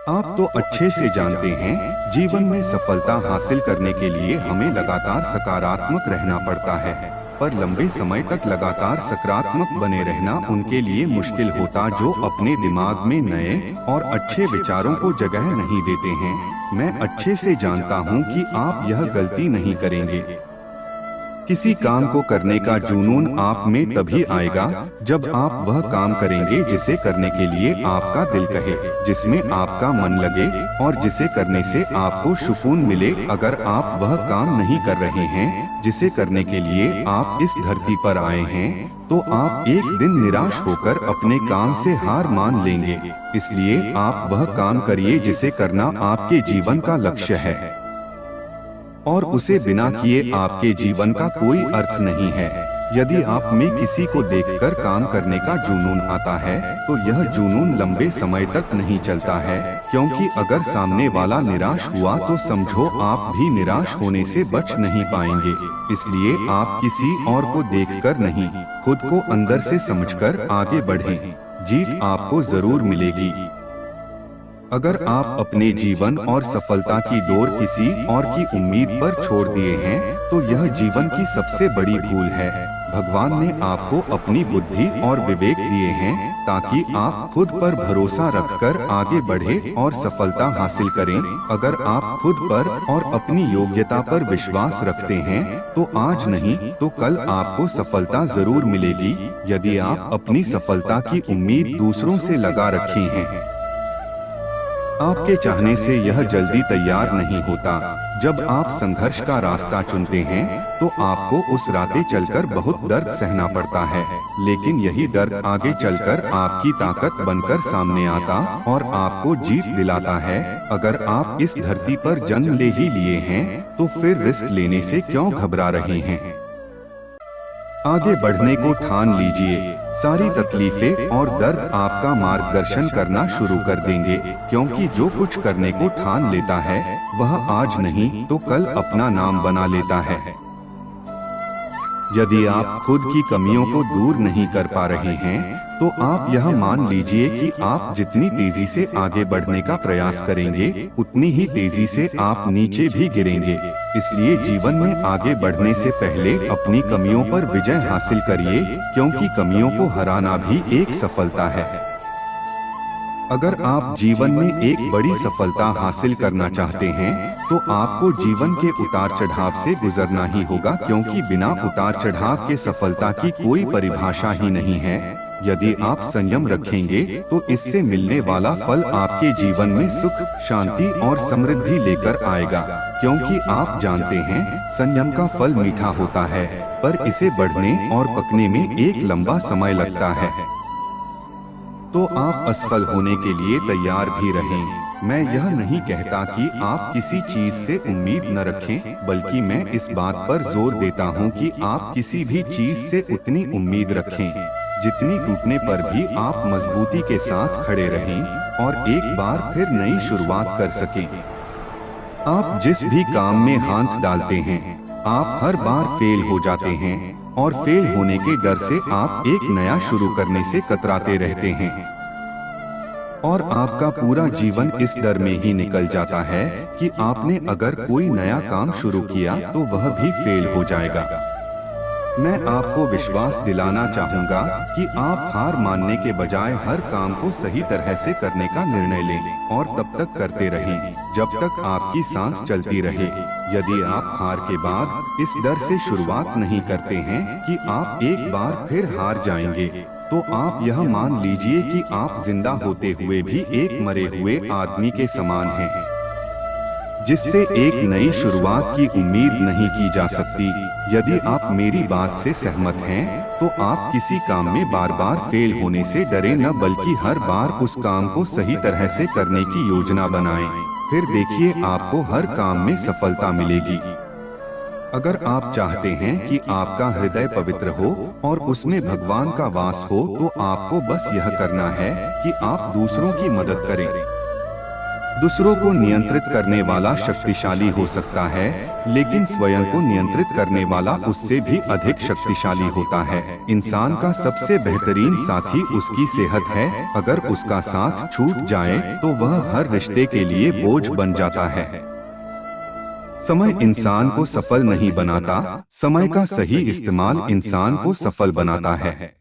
आप तो अच्छे से जानते हैं, जीवन में सफलता हासिल करने के लिए हमें लगातार सकारात्मक रहना पड़ता है। पर लंबे समय तक लगातार सकारात्मक बने रहना उनके लिए मुश्किल होता जो अपने दिमाग में नए और अच्छे विचारों को जगह नहीं देते हैं। मैं अच्छे से जानता हूं कि आप यह गलती नहीं करेंगे। किसी काम को करने का जुनून आप में तभी आएगा जब आप वह काम करेंगे जिसे करने के लिए आपका दिल कहे, जिसमें आपका मन लगे और जिसे करने से आपको सुकून मिले। अगर आप वह काम नहीं कर रहे हैं जिसे करने के लिए आप इस धरती पर आए हैं, तो आप एक दिन निराश होकर अपने काम से हार मान लेंगे। इसलिए आप वह काम करिए जिसे करना आपके जीवन का लक्ष्य है, और उसे बिना किए आपके जीवन का कोई अर्थ नहीं है। यदि आप में किसी को देखकर काम करने का जुनून आता है, तो यह जुनून लंबे समय तक नहीं चलता है, क्योंकि अगर सामने वाला निराश हुआ तो समझो आप भी निराश होने से बच नहीं पाएंगे। इसलिए आप किसी और को देखकर नहीं, खुद को अंदर से समझकर आगे बढ़ें। जीत आपको जरूर मिलेगी। अगर आप अपने जीवन और सफलता की डोर किसी और की उम्मीद पर छोड़ दिए हैं, तो यह जीवन की सबसे बड़ी भूल है। भगवान ने आपको अपनी बुद्धि और विवेक दिए हैं ताकि आप खुद पर भरोसा रखकर आगे बढ़े और सफलता हासिल करें। अगर आप खुद पर और अपनी योग्यता पर विश्वास रखते हैं, तो आज नहीं तो कल आपको सफलता जरूर मिलेगी। यदि आप अपनी सफलता की उम्मीद दूसरों से लगा रखे हैं, आपके चाहने से यह जल्दी तैयार नहीं होता। जब आप संघर्ष का रास्ता चुनते हैं, तो आपको उस रास्ते चलकर बहुत दर्द सहना पड़ता है, लेकिन यही दर्द आगे चलकर आपकी ताकत बनकर सामने आता और आपको जीत दिलाता है। अगर आप इस धरती पर जन्म ले ही लिए हैं, तो फिर रिस्क लेने से क्यों घबरा रहे हैं? आगे बढ़ने को ठान लीजिए। सारी तकलीफें और दर्द आपका मार्गदर्शन करना शुरू कर देंगे, क्योंकि जो कुछ करने को ठान लेता है, वह आज नहीं तो कल अपना नाम बना लेता है। यदि आप खुद की कमियों को दूर नहीं कर पा रहे हैं, तो आप यह मान लीजिए कि आप जितनी तेजी से आगे बढ़ने का प्रयास करेंगे, उतनी ही तेजी से आप नीचे भी गिरेंगे। इसलिए जीवन में आगे बढ़ने से पहले अपनी कमियों पर विजय हासिल करिए, क्योंकि कमियों को हराना भी एक सफलता है। अगर आप जीवन में एक बड़ी सफलता हासिल करना चाहते हैं, तो आपको जीवन के उतार चढ़ाव से गुजरना ही होगा, क्योंकि बिना उतार चढ़ाव के सफलता की कोई परिभाषा ही नहीं है। यदि आप संयम रखेंगे, तो इससे मिलने वाला फल आपके जीवन में सुख, शांति और समृद्धि लेकर आएगा, क्योंकि आप जानते हैं, संयम का फल मीठा होता है, पर इसे बढ़ने और पकने में एक लंबा समय लगता है। तो आप असफल होने के लिए तैयार भी रहें। मैं यह नहीं कहता कि आप किसी चीज से उम्मीद न रखें, बल्कि मैं इस बात पर जोर देता हूं कि आप किसी भी चीज से उतनी उम्मीद रखें जितनी टूटने पर भी आप मजबूती के साथ खड़े रहें और एक बार फिर नई शुरुआत कर सकें। आप जिस भी काम में हाथ डालते हैं, आप हर बार फेल हो जाते हैं, और फेल होने के डर से आप एक नया शुरू करने से कतराते रहते हैं, और आपका पूरा जीवन इस डर में ही निकल जाता है कि आपने अगर कोई नया काम शुरू किया तो वह भी फेल हो जाएगा। मैं आपको विश्वास दिलाना चाहूंगा कि आप हार मानने के बजाय हर काम को सही तरह से करने का निर्णय लें और तब तक करते रहें जब तक आपकी सांस चलती रहे। यदि आप हार के बाद इस डर से शुरुआत नहीं करते हैं कि आप एक बार फिर हार जाएंगे, तो आप यह मान लीजिए कि आप जिंदा होते हुए भी एक मरे हुए आदमी के समान हैं, जिससे एक नई शुरुआत की उम्मीद नहीं की जा सकती। यदि आप मेरी बात से सहमत हैं, तो आप किसी काम में बार बार फेल होने से डरे न, बल्कि हर बार उस काम को सही तरह से करने की योजना बनाएं। फिर देखिए, आपको हर काम में सफलता मिलेगी। अगर आप चाहते हैं कि आपका हृदय पवित्र हो और उसमें भगवान का वास हो, तो आपको बस यह करना है कि आप दूसरों की मदद करें। दूसरों को नियंत्रित करने वाला शक्तिशाली हो सकता है, लेकिन स्वयं को नियंत्रित करने वाला उससे भी अधिक शक्तिशाली होता है। इंसान का सबसे बेहतरीन साथी उसकी सेहत है। अगर उसका साथ छूट जाए तो वह हर रिश्ते के लिए बोझ बन जाता है। समय इंसान को सफल नहीं बनाता, समय का सही इस्तेमाल इंसान को सफल बनाता है।